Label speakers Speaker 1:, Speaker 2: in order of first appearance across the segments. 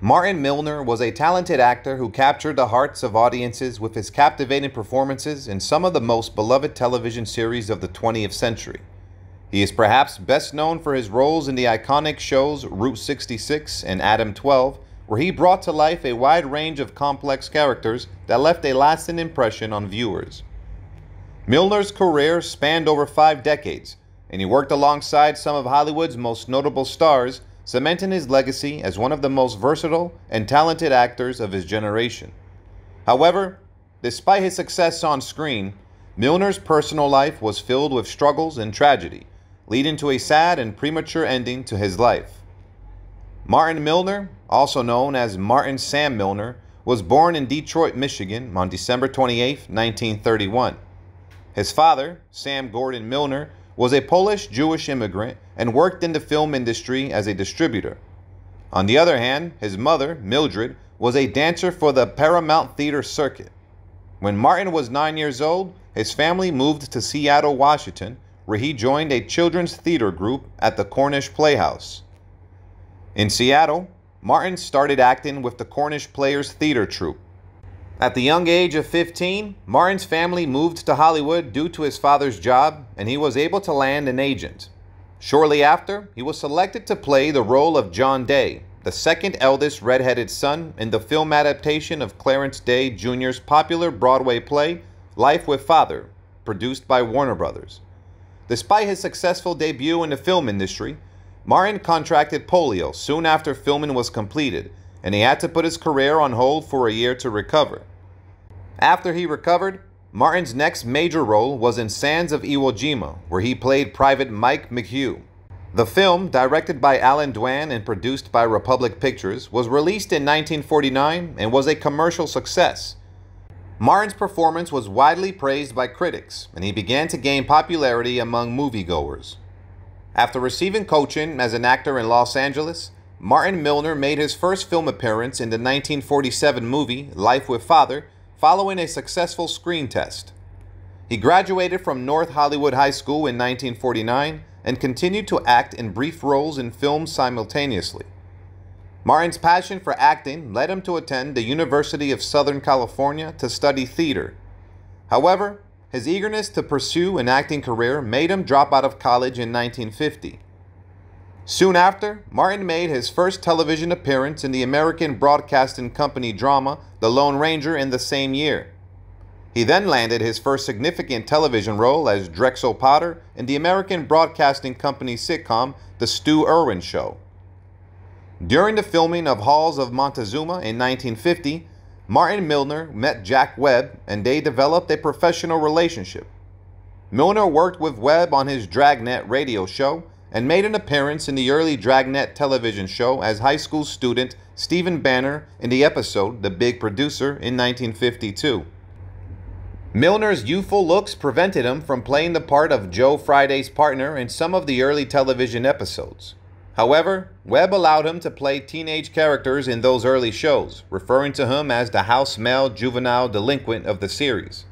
Speaker 1: Martin Milner was a talented actor who captured the hearts of audiences with his captivating performances in some of the most beloved television series of the 20th century. He is perhaps best known for his roles in the iconic shows Route 66 and Adam-12, where he brought to life a wide range of complex characters that left a lasting impression on viewers. Milner's career spanned over 5 decades, and he worked alongside some of Hollywood's most notable stars, cementing his legacy as one of the most versatile and talented actors of his generation. However, despite his success on screen, Milner's personal life was filled with struggles and tragedy, leading to a sad and premature ending to his life. Martin Milner, also known as Martin Sam Milner, was born in Detroit, Michigan on December 28, 1931. His father, Sam Gordon Milner, was a Polish-Jewish immigrant and worked in the film industry as a distributor. On the other hand, his mother, Mildred, was a dancer for the Paramount Theater circuit. When Martin was 9 years old, his family moved to Seattle, Washington, where he joined a children's theater group at the Cornish Playhouse. In Seattle, Martin started acting with the Cornish Players Theater Troupe. At the young age of 15, Martin's family moved to Hollywood due to his father's job, and he was able to land an agent. Shortly after, he was selected to play the role of John Day, the second eldest red-headed son in the film adaptation of Clarence Day Jr.'s popular Broadway play, Life with Father, produced by Warner Brothers. Despite his successful debut in the film industry, Martin contracted polio soon after filming was completed, and he had to put his career on hold for a year to recover. After he recovered, Martin's next major role was in Sands of Iwo Jima, where he played Private Mike McHugh. The film, directed by Alan Dwan and produced by Republic Pictures, was released in 1949 and was a commercial success. Martin's performance was widely praised by critics, and he began to gain popularity among moviegoers. After receiving coaching as an actor in Los Angeles, Martin Milner made his first film appearance in the 1947 movie Life with Father following a successful screen test. He graduated from North Hollywood High School in 1949 and continued to act in brief roles in films simultaneously. Martin's passion for acting led him to attend the University of Southern California to study theater. However, his eagerness to pursue an acting career made him drop out of college in 1950. Soon after, Martin made his first television appearance in the American Broadcasting Company drama The Lone Ranger in the same year. He then landed his first significant television role as Drexel Potter in the American Broadcasting Company sitcom The Stu Irwin Show. During the filming of Halls of Montezuma in 1950, Martin Milner met Jack Webb and they developed a professional relationship. Milner worked with Webb on his Dragnet radio show and made an appearance in the early Dragnet television show as high school student Stephen Banner in the episode The Big Producer in 1952. Milner's youthful looks prevented him from playing the part of Joe Friday's partner in some of the early television episodes. However, Webb allowed him to play teenage characters in those early shows, referring to him as the house-male juvenile delinquent of the series.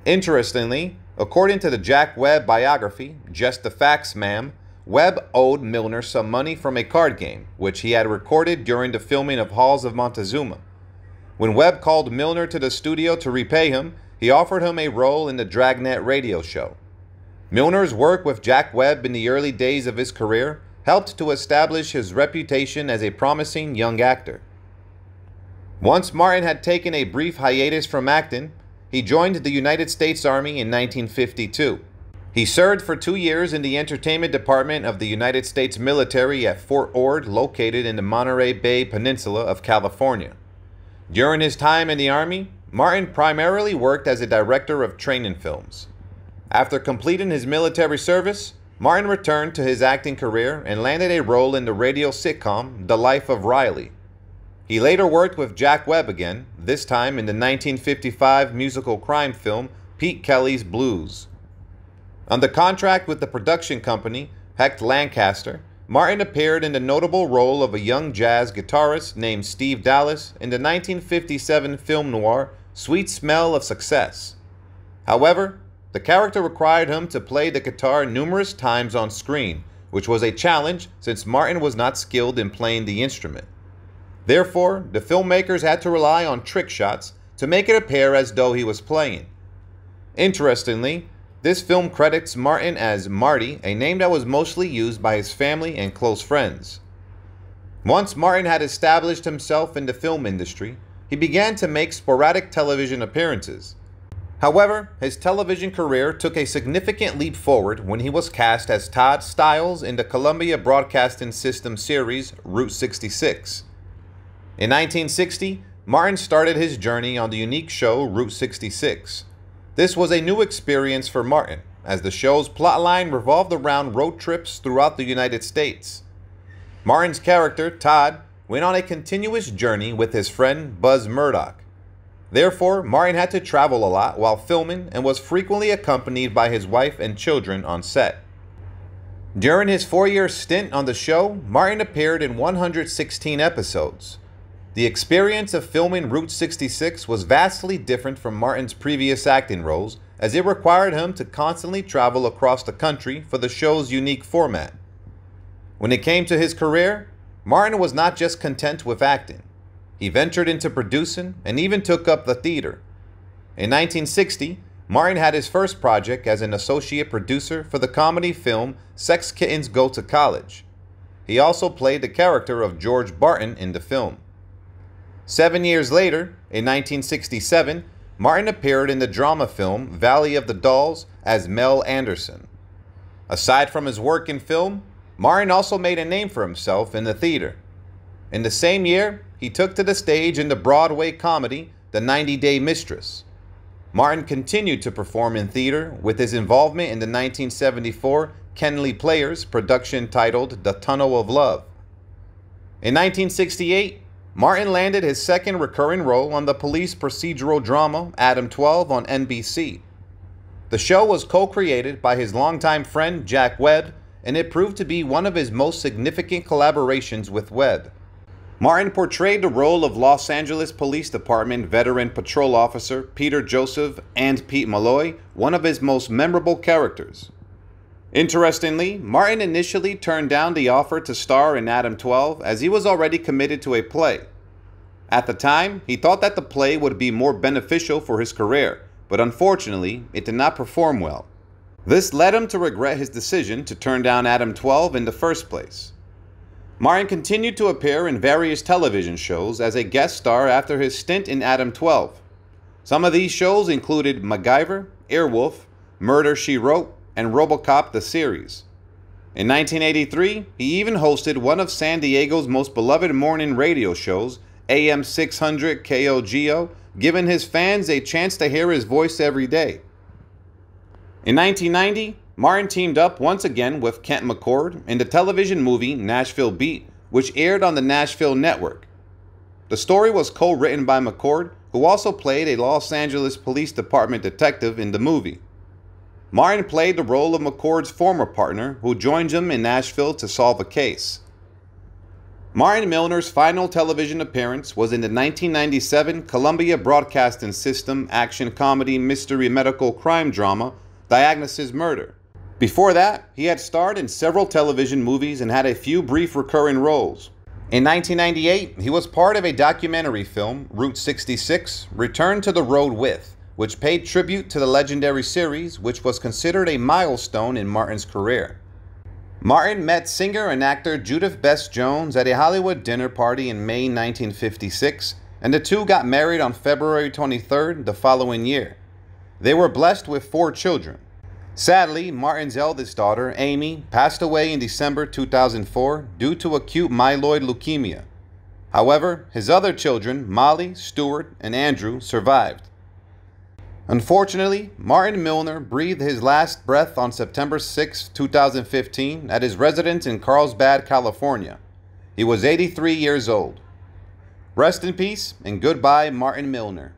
Speaker 1: Interestingly, according to the Jack Webb biography, Just the Facts, Ma'am, Webb owed Milner some money from a card game, which he had recorded during the filming of Halls of Montezuma. When Webb called Milner to the studio to repay him, he offered him a role in the Dragnet radio show. Milner's work with Jack Webb in the early days of his career helped to establish his reputation as a promising young actor. Once Martin had taken a brief hiatus from acting, he joined the United States Army in 1952. He served for 2 years in the entertainment department of the United States military at Fort Ord, located in the Monterey Bay Peninsula of California. During his time in the Army, Martin primarily worked as a director of training films. After completing his military service, Martin returned to his acting career and landed a role in the radio sitcom The Life of Riley. He later worked with Jack Webb again, this time in the 1955 musical crime film Pete Kelly's Blues. Under contract with the production company Hecht Lancaster, Martin appeared in the notable role of a young jazz guitarist named Steve Dallas in the 1957 film noir Sweet Smell of Success. However, the character required him to play the guitar numerous times on screen, which was a challenge since Martin was not skilled in playing the instrument. Therefore, the filmmakers had to rely on trick shots to make it appear as though he was playing. Interestingly, this film credits Martin as Marty, a name that was mostly used by his family and close friends. Once Martin had established himself in the film industry, he began to make sporadic television appearances. However, his television career took a significant leap forward when he was cast as Todd Stiles in the Columbia Broadcasting System series Route 66. In 1960, Martin started his journey on the unique show Route 66. This was a new experience for Martin, as the show's plotline revolved around road trips throughout the United States. Martin's character, Todd, went on a continuous journey with his friend Buzz Murdoch. Therefore, Martin had to travel a lot while filming and was frequently accompanied by his wife and children on set. During his 4-year stint on the show, Martin appeared in 116 episodes. The experience of filming Route 66 was vastly different from Martin's previous acting roles, as it required him to constantly travel across the country for the show's unique format. When it came to his career, Martin was not just content with acting. He ventured into producing and even took up the theater. In 1960, Martin had his first project as an associate producer for the comedy film Sex Kittens Go to College. He also played the character of George Barton in the film. 7 years later, in 1967, Martin appeared in the drama film Valley of the Dolls as Mel Anderson. Aside from his work in film, Martin also made a name for himself in the theater. In the same year, he took to the stage in the Broadway comedy The 90-Day Mistress. Martin continued to perform in theater with his involvement in the 1974 Kenley Players production titled The Tunnel of Love. In 1968, Martin landed his second recurring role on the police procedural drama Adam-12 on NBC. The show was co-created by his longtime friend Jack Webb, and it proved to be one of his most significant collaborations with Webb. Martin portrayed the role of Los Angeles Police Department veteran patrol officer Peter Joseph and Pete Malloy, one of his most memorable characters. Interestingly, Martin initially turned down the offer to star in Adam-12 as he was already committed to a play. At the time, he thought that the play would be more beneficial for his career, but unfortunately, it did not perform well. This led him to regret his decision to turn down Adam-12 in the first place. Martin continued to appear in various television shows as a guest star after his stint in Adam-12. Some of these shows included MacGyver, Airwolf, Murder, She Wrote, and RoboCop the series. In 1983, he even hosted one of San Diego's most beloved morning radio shows, AM 600 KOGO, giving his fans a chance to hear his voice every day. In 1990, Martin teamed up once again with Kent McCord in the television movie Nashville Beat, which aired on the Nashville Network. The story was co-written by McCord, who also played a Los Angeles Police Department detective in the movie. Martin played the role of McCord's former partner, who joined him in Nashville to solve a case. Martin Milner's final television appearance was in the 1997 Columbia Broadcasting System action comedy mystery medical crime drama Diagnosis Murder. Before that, he had starred in several television movies and had a few brief recurring roles. In 1998, he was part of a documentary film, Route 66, Return to the Road With, which paid tribute to the legendary series, which was considered a milestone in Martin's career. Martin met singer and actor Judith Bess Jones at a Hollywood dinner party in May 1956, and the two got married on February 23rd the following year. They were blessed with 4 children. Sadly, Martin's eldest daughter, Amy, passed away in December 2004 due to acute myeloid leukemia. However, his other children, Molly, Stuart, and Andrew, survived. Unfortunately, Martin Milner breathed his last breath on September 6, 2015 at his residence in Carlsbad, California. He was 83 years old. Rest in peace and goodbye, Martin Milner.